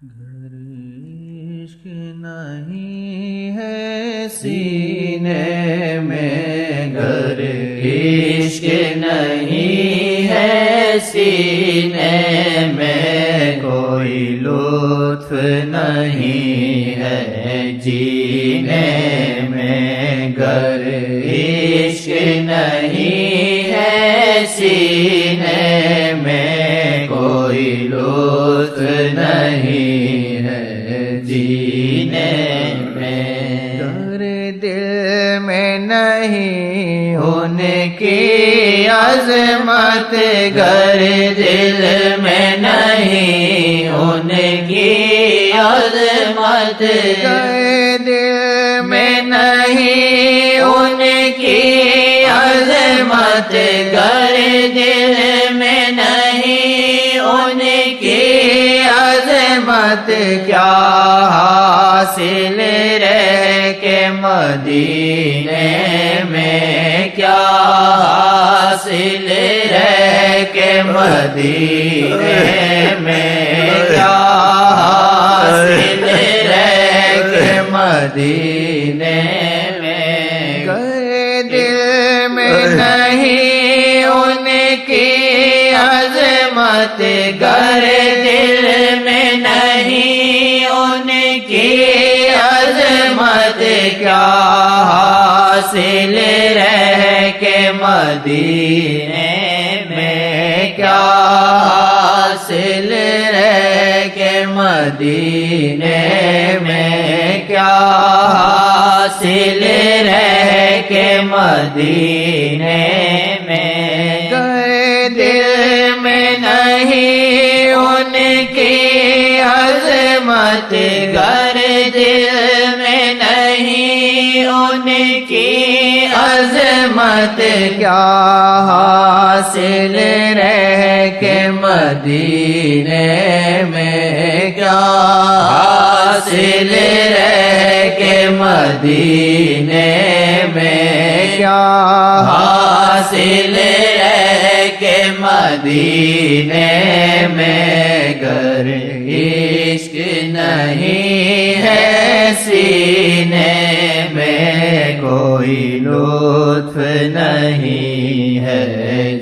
گر عشق نہیں ہے سینے میں، گر عشق نہیں ہے سینے میں، کوئی لطف نہیں ہے جینے میں، گر عشق نہیں ہے سینے میں، کوئی لطف نہیں ہے جینے میں، گر دل میں نہیں ان کی عظمت، گر دل میں نہیں ان کی عظمت، گر دل میں نہیں ان کی عظمت، گر دل میں نہیں ان کی عظمت، کیا حاصل رہ کے مدینے میں، کیا حاصل رہ کے مدینے میں، کیا حاصل رہ کے مدینے میں، گر دل میں نہیں ان کی عظمت، گر دل میں نہیں ان کی عظمت، کیا حاصل رہ کے مدینے میں، کیا حاصل رہ کے مدینے میں، کیا حاصل رہ کے مدینے میں، گر دل میں نہیں ان کی عظمت، گر دل میں نہیں ان کی عظمت، کیا حاصل رہ کے مدینے میں، کیا حاصل رہ کے مدینے میں، کیا حاصل رہ کے مدینے میں، گر عشق نہیں ہے سینے میں، کوئی لطف نہیں ہے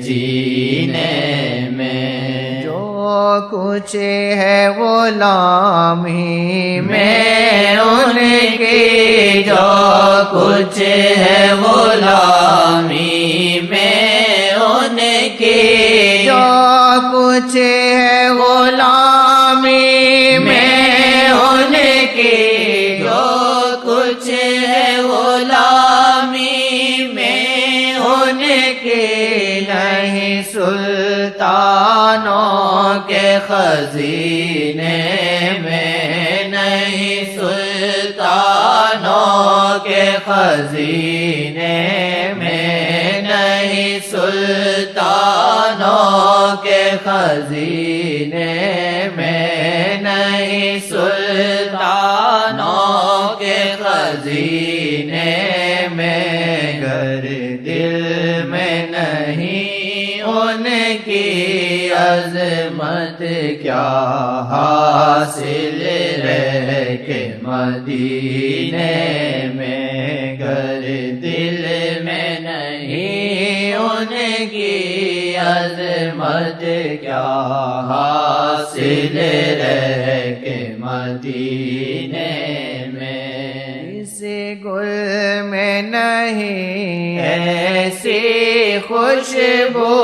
جینے میں، جو کچھ ہے غلامی میں ان کی، جو کچھ ہے غلامی میں ان کی، جو کچھ ہے غلامی میں ان کی، جو کچھ ہے غلامی میں ان کی، نہیں سلطانوں کے خزینے میں، نہیں سلطانوں کے خزینے میں، نہیں سلطانوں کے خزینے میں، نہیں سلطانوں کے خزینے میں، گر دل میں نہیں ان کی عظمت، کیا حاصل رہ کے مدینے میں، گر دل میں نہیں ان کی عظمت، کیا حاصل رہ کے مدینے میں، اس گل میں نہیں ایسی خوشبو،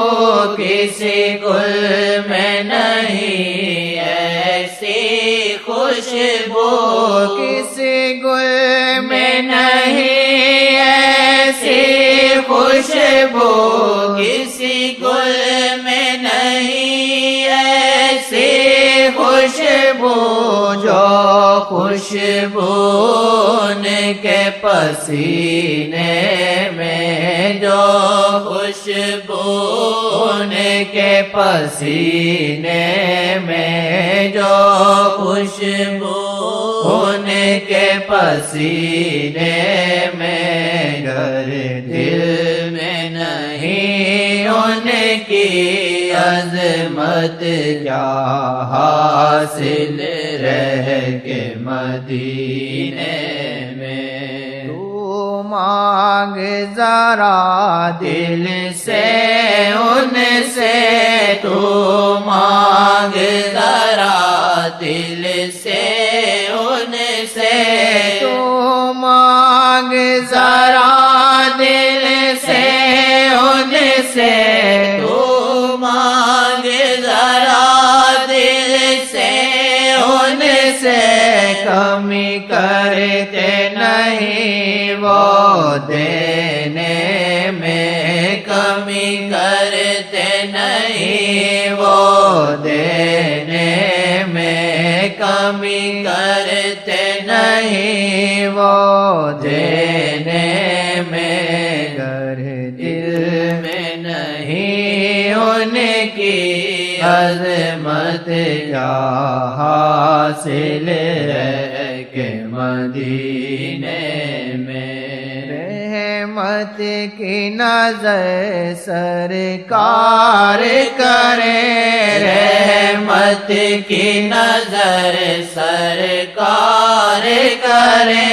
کسی گل میں نہیں ایسی خوشبو، کسی گل میں نہیں ایسی خوشبو، کسی گل میں نہیں ایسی خوشبو، جو خوشبو ان کے پسینے میں، جو خوشبو ان کے پسینے میں، جو خوشبو ان کے پسینے میں، گر دل میں نہیں ان کی عظمت، کیا حاصل رہ کے مدینے میں تو مانگ ذرا دل سے ان سے تو مانگ ذرا دل سے ان سے تو مانگ ذرا دل سے ان سے تو مانگ ذرا دل سے ان سے کمی کرتے نہیں وہ دینے میں، کمی کرتے نہیں وہ دینے میں کمی کرتے نہیں وہ دینے میں گر دل میں نہیں ان کی عظمت کیا حاصل ہے کہ مدینے میں رحمت کی نظر سرکار کرے، رحمت کی نظر سرکار کرے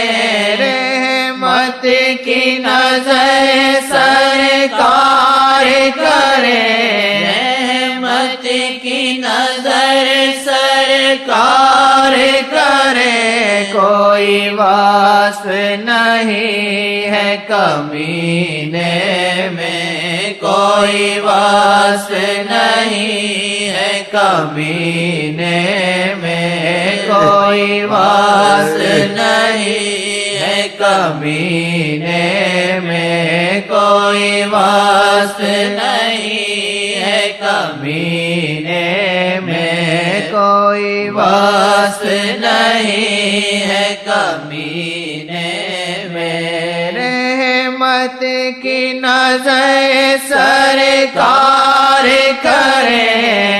رحمت کی نظر سرکار کرے، رحمت کی نظر سرکار کرے کوئی وصف نہیں ہے کمینے میں، کوئی وصف نہیں ہے کمینے میں کوئی وصف نہیں ہے کمینے میں کوئی وصف نہیں ہے کمینے میں کوئی وصف نہیں ہے کمینے میں رحمت کی نظر سرکار کرے،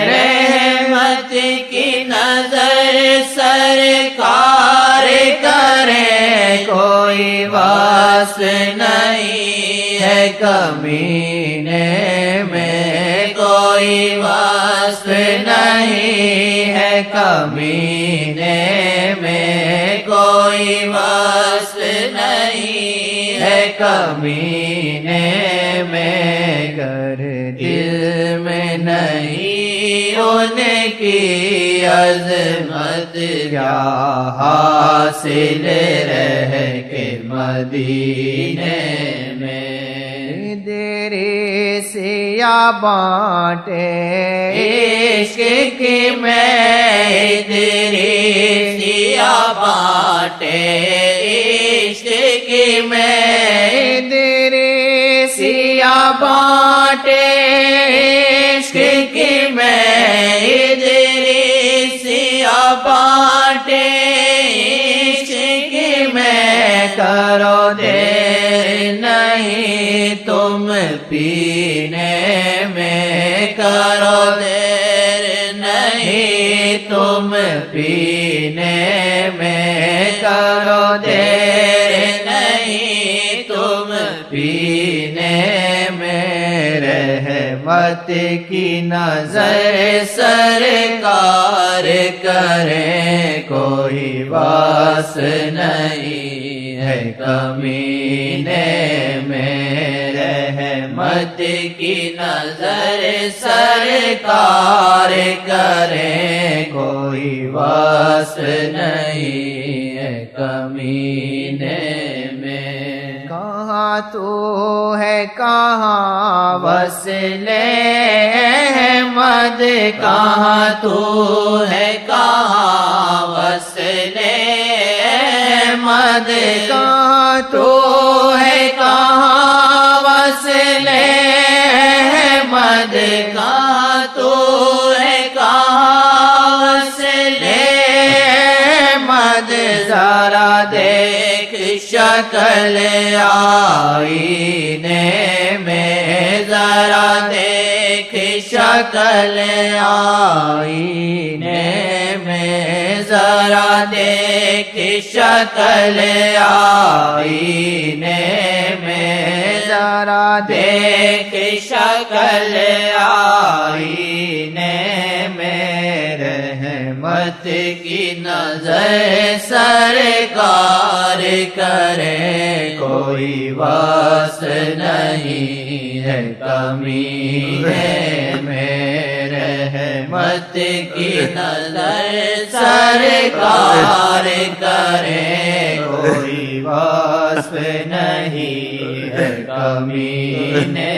رحمت کی نظر سرکار کرے کوئی وصف نہیں ہے کمینے میں کوئی وصف نہیں ہے کمینے میں کوئی وصف نہیں ہے کمینے میں گر دل میں نہیں ان کی عظمت کیا حاصل رہ کے مدینے میں تیرے سیا بانٹے عشق کی میں تیری سیا بانٹے عشق کی میں تیرے سیا بانٹے عشق کی میں تیری سیا بانٹے عشق کی میں کرو دیر نہیں تم پینے میں کرو دیر نہیں تم پینے میں کرو دیر نہیں تم پینے میں رحمت کی نظر سرکار کرے کوئی واس نہیں ہے کمینے میں رحمت کی نظر سرکار کرے کوئی واس نہیں ہے کمینے میں کہاں تو ہے کہاں وصلے احمد کہاں تو ہے کہاں وصلے احمد کہاں تو ہے کہاں وصلے احمد کہاں تو ہے کہاں وصلے احمد ذرا دیکھ شکل آئینے میں ذرا دیکھ شکل آئینے میں ذرا دیکھ شکل آئینے میں ذرا دیکھ شکل آئینے میں رحمت کی نظر سرکار کرے کوئی واس نہیں ہے کمینے میں رحمت کی نظر سرکار کرے کوئی وصف نہیں ہے کمینے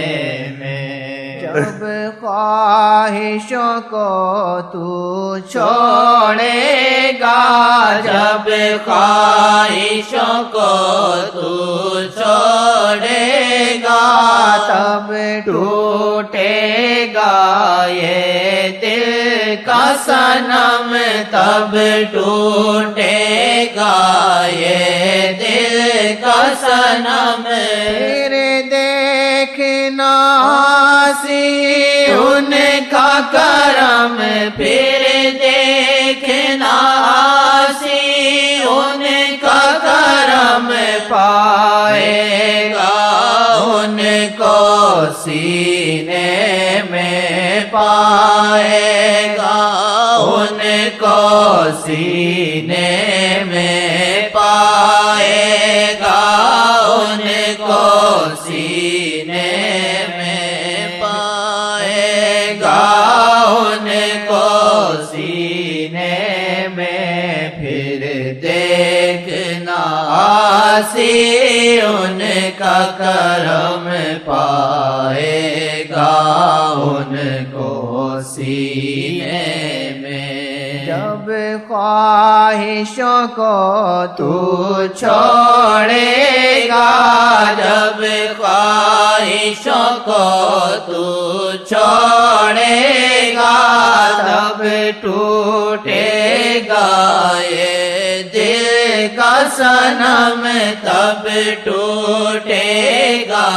میں جب خواہشوں کو تو چھوڑے گا جب خواہشوں کو تو چھوڑے گا تب ٹوٹے گا یہ دل کا صنم تب ٹوٹے گا یہ دل کا صنم پھر دیکھنا سی ان کا کرم پھر دیکھنا سی ان کا کرم پائے گا ان کو سینے میں پائے گا ان کو سینے میں پائے گا ان کو سینے میں پائے گا ان کو سینے میں پھر دیکھنا آسی ان کا کرم پائے گا ان کو سینے میں جب خواہشوں کو تو چھوڑے گا جب خواہشوں کو تو چھوڑے گا تب ٹوٹے گا یہ دل کا صنم تب ٹوٹے گا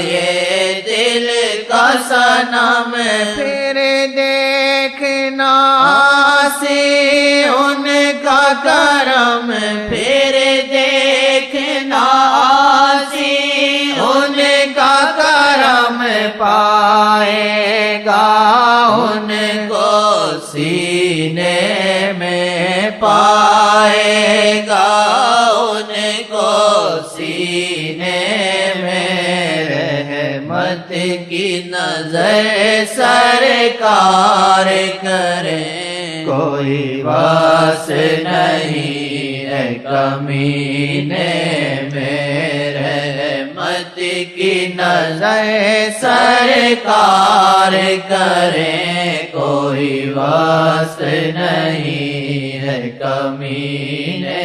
یہ دل کا صنم پھر دیکھنا سی ان کا کرم پھر دیکھنا سی ان کا کرم پائے گا ان کو سینے میں پائے گا ان کو سینے میں رحمت کی نظر سرکار کرے کوئی واس نہیں ہے کمینے میں رحمت کی نظر سرکار کرے کوئی واس نہیں ہے کمینے